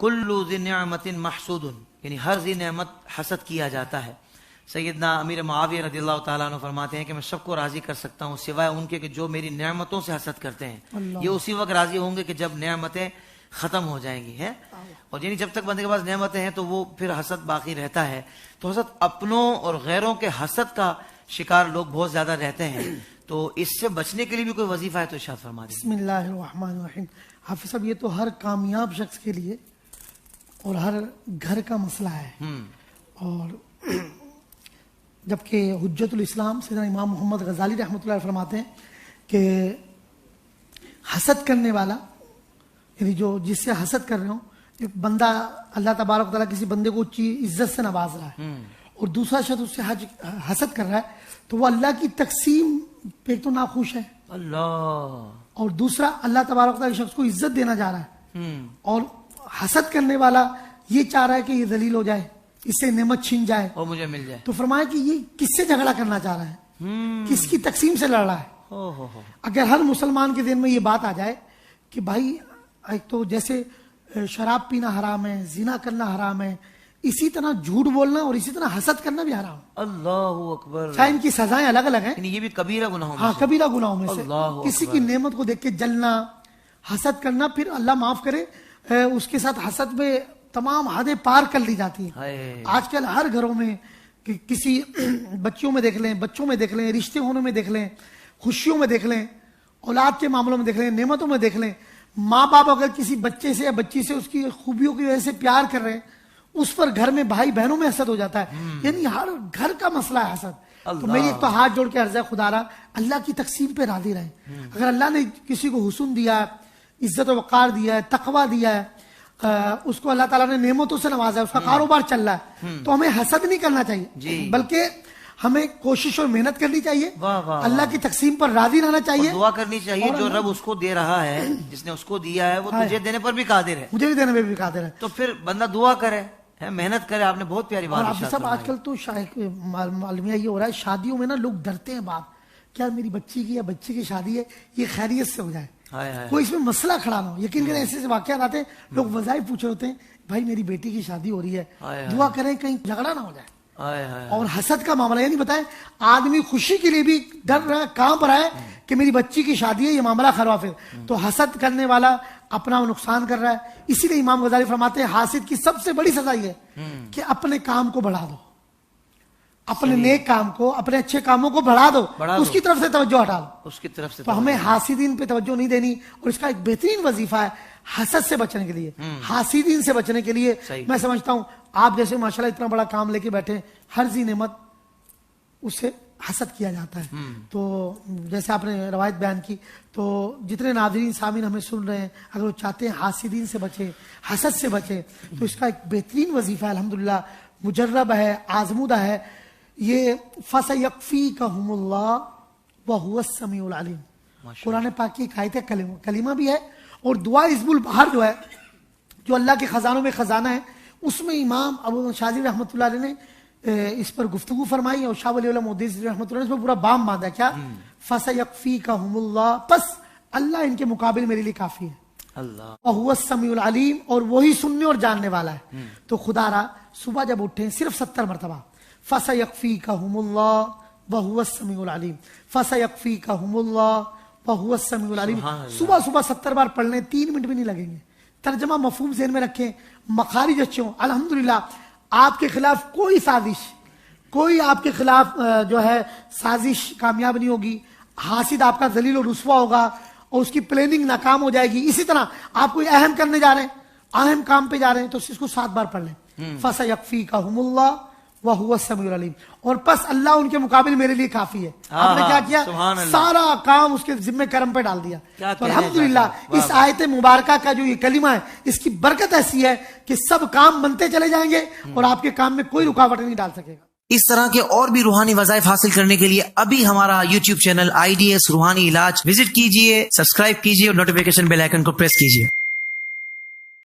کل ذی نعمت محسود، یعنی ہر ذی نعمت حسد کیا جاتا ہے۔ سیدنا امیر معاویہ رضی اللہ تعالیٰ عنہ فرماتے ہیں کہ میں سب کو راضی کر سکتا ہوں سوائے ان کے کہ جو میری نعمتوں سے حسد کرتے ہیں، یہ اسی وقت راضی ہوں گے کہ جب نعمتیں ختم ہو جائیں گی ہیں، اور یعنی جب تک بندے کے پاس نعمتیں ہیں تو وہ پھر حسد باقی رہتا ہے۔ تو حسد اپنوں اور غیروں کے حسد کا شکار لوگ بہت زیادہ رہتے ہیں، تو اس سے بچنے کے لیے بھی کوئی وظیفہ ہے تو ارشاد فرما دیں۔ بسم اللہ الرحمن الرحیم۔ حافظ صاحب، یہ تو ہر کامیاب شخص کے لیے اور ہر گھر کا مسئلہ ہے، اور جبکہ حجت الاسلام سیدنا امام محمد غزالی رحمۃ اللہ علیہ فرماتے ہیں کہ حسد کرنے والا، یعنی جو جس سے حسد کر رہے ہوں، ایک بندہ اللہ تبارک و تعالیٰ کسی بندے کو عزت سے نواز رہا ہے اور دوسرا شخص اس سے حسد کر رہا ہے، تو وہ اللہ کی تقسیم پہ تو ناخوش ہے، اللہ، اور دوسرا اللہ تبارک و تعالیٰ شخص کو عزت دینا چاہ رہا ہے، اور حسد کرنے والا یہ چاہ رہا ہے کہ یہ ذلیل ہو جائے، اس سے نعمت چھن جائے اور مجھے مل جائے۔ تو فرمایا کہ یہ کس سے جھگڑا کرنا چاہ رہا ہے، کس کی تقسیم سے لڑ رہا ہے۔ اگر ہر مسلمان کے ذہن میں یہ بات آ جائے کہ بھائی ایک تو جیسے شراب پینا حرام ہے، زنا کرنا حرام ہے، اسی طرح جھوٹ بولنا اور اسی طرح حسد کرنا بھی حرام ہے۔ اللہ اکبر۔ چاہے ان کی سزائیں الگ الگ ہیں، یہ بھی کبیرہ گناہوں میں ہاں سے۔ کبیرہ گناہوں میں سے۔ اللہ کسی کی نعمت کو دیکھ کے جلنا، حسد کرنا، پھر اللہ معاف کرے اس کے ساتھ حسد میں تمام حدیں پار کر لی جاتی ہیں۔ آج کل ہر گھروں میں کسی بچیوں میں دیکھ لیں، بچوں میں دیکھ لیں، رشتے ہونے میں دیکھ لیں، خوشیوں میں دیکھ لیں، اولاد کے معاملوں میں دیکھ لیں، نعمتوں میں دیکھ لیں، ماں باپ اگر کسی بچے سے یا بچی سے اس کی خوبیوں کی وجہ سے پیار کر رہے ہیں، اس پر گھر میں بھائی بہنوں میں حسد ہو جاتا ہے۔ یعنی ہر گھر کا مسئلہ ہے حسد۔ تو میری ایک تو ہاتھ جوڑ کے عرض ہے، خدا را اللہ کی تقسیم پہ راضی رہے۔ اگر اللہ نے کسی کو حسن دیا ہے، عزت و وقار دیا ہے، تقویٰ دیا ہے، اس کو اللہ تعالیٰ نے نعمتوں سے نوازا ہے، اس کا کاروبار چل رہا ہے، تو ہمیں حسد نہیں کرنا چاہیے، بلکہ ہمیں کوشش اور محنت کرنی چاہیے، اللہ کی تقسیم پر راضی رہنا چاہیے، دعا کرنی چاہیے۔ جو رب اس کو دے رہا ہے، جس نے اس کو دیا ہے، وہ تجھے دینے پر بھی قادر ہے، مجھے بھی دینے میں بھی قادر ہے۔ تو پھر بندہ دعا کرے، محنت کرے۔ آپ نے بہت پیاری بات اور سب آج کل تو معلومیہ یہ ہو رہا ہے، شادیوں میں نا لوگ ڈرتے ہیں باپ، کیا میری بچی کی یا بچے کی شادی ہے، یہ خیریت سے ہو جائے، کوئی اس میں مسئلہ کھڑا نہ ہو۔ یقین کریں ایسے ایسے واقعات آتے ہیں، لوگ وظائف پوچھ رہے ہوتے ہیں، بھائی میری بیٹی کی شادی ہو رہی ہے، دعا کریں کہیں جھگڑا نہ ہو جائے۔ اور حسد کا معاملہ، یعنی بتائیں آدمی خوشی کے لیے بھی ڈر رہا ہے، کانپ رہا ہے کہ میری بچی کی شادی ہے، یہ معاملہ خراب ہے، تو حسد کرنے والا اپنا نقصان کر رہا ہے۔ اسی لیے امام غزالی فرماتے ہیں حاسد کی سب سے بڑی سزا یہ ہے کہ اپنے کام کو بڑھا دو، اپنے نیک کام کو، اپنے اچھے کاموں کو بڑھا دو، اس کی طرف سے توجہ ہٹا لو، اس کی طرف سے۔ تو ہمیں حاسدین پہ توجہ نہیں دینی، اور اس کا ایک بہترین وظیفہ ہے حسد سے بچنے کے لیے، حاسدین سے بچنے کے لیے۔ میں سمجھتا ہوں آپ جیسے ماشاءاللہ اتنا بڑا کام لے کے بیٹھے، ہر ذی نعمت اس سے حسد کیا جاتا ہے۔ تو جیسے آپ نے روایت بیان کی، تو جتنے ناظرین سامعین ہمیں سن رہے ہیں، اگر وہ چاہتے ہیں حاسدین سے بچے، حسد سے بچے، تو اس کا ایک بہترین وظیفہ ہے، الحمدللہ مجرب ہے، آزمودہ ہے، یہ فَسَيَكْفِيكَهُمُ اللَّهُ وَهُوَ السَّمِيعُ الْعَلِيمُ۔ قرآن پاک کی ایک آیت ہے، کلمہ بھی ہے، اور دعا حزب البحر جو ہے، جو اللہ کے خزانوں میں خزانہ ہے، اس میں امام ابو شاذلی رحمۃ اللہ علیہ نے اس پر گفتگو فرمائی، اور شاہ ولی اللہ مودودی رحمۃ اللہ نے اس پر پورا بام باندھا، کیا فَسَيَكْفِيكَهُمُ اللَّهُ، بس اللہ ان کے مقابل میرے لیے کافی ہے، اللہ وَهُوَ السَّمِيعُ الْعَلِيمُ، اور وہی سننے اور جاننے والا ہے۔ تو خدا را صبح جب اٹھیں صرف 70 مرتبہ فَسَيَكْفِيكَهُمُ اللَّهُ وَهُوَ السَّمِيعُ الْعَلِيمُ، فَسَيَكْفِيكَهُمُ اللَّهُ وَهُوَ السَّمِيعُ الْعَلِيمُ۔ صبح صبح 70 بار پڑھ لیں، 3 منٹ بھی نہیں لگیں گے۔ ترجمہ مفہوم ذہن میں رکھیں، مخارج اچھے ہوں، الحمدللہ آپ کے خلاف کوئی سازش، کوئی آپ کے خلاف جو ہے سازش کامیاب نہیں ہوگی، حاسد آپ کا ذلیل و رسوا ہوگا، اور اس کی پلاننگ ناکام ہو جائے گی۔ اسی طرح آپ کوئی اہم کرنے جا رہے ہیں، اہم کام پہ جا رہے ہیں، تو اس کو 7 بار پڑھ لیں، فَسَيَكْفِيكَهُمُ اللَّهُ وَهُوَ السَّمِيعُ الْعَلِيمُ، اور پس اللہ ان کے مقابل میرے لیے کافی ہے۔ آپ نے کیا کیا؟ سارا کام اس کے ذمہ کرم پہ ڈال دیا۔ تو الحمدللہ اس آیت مبارکہ کا جو یہ کلمہ ہے، اس کی برکت ایسی ہے کہ سب کام بنتے چلے جائیں گے، اور آپ کے کام میں کوئی رکاوٹ نہیں ڈال سکے گا۔ اس طرح کے اور بھی روحانی وظائف حاصل کرنے کے لیے ابھی ہمارا YouTube چینل IDS روحانی علاج وزٹ کیجئے، سبسکرائب کیجئے اور نوٹیفیکیشن بیل آئیکن کو پریس کیجئے۔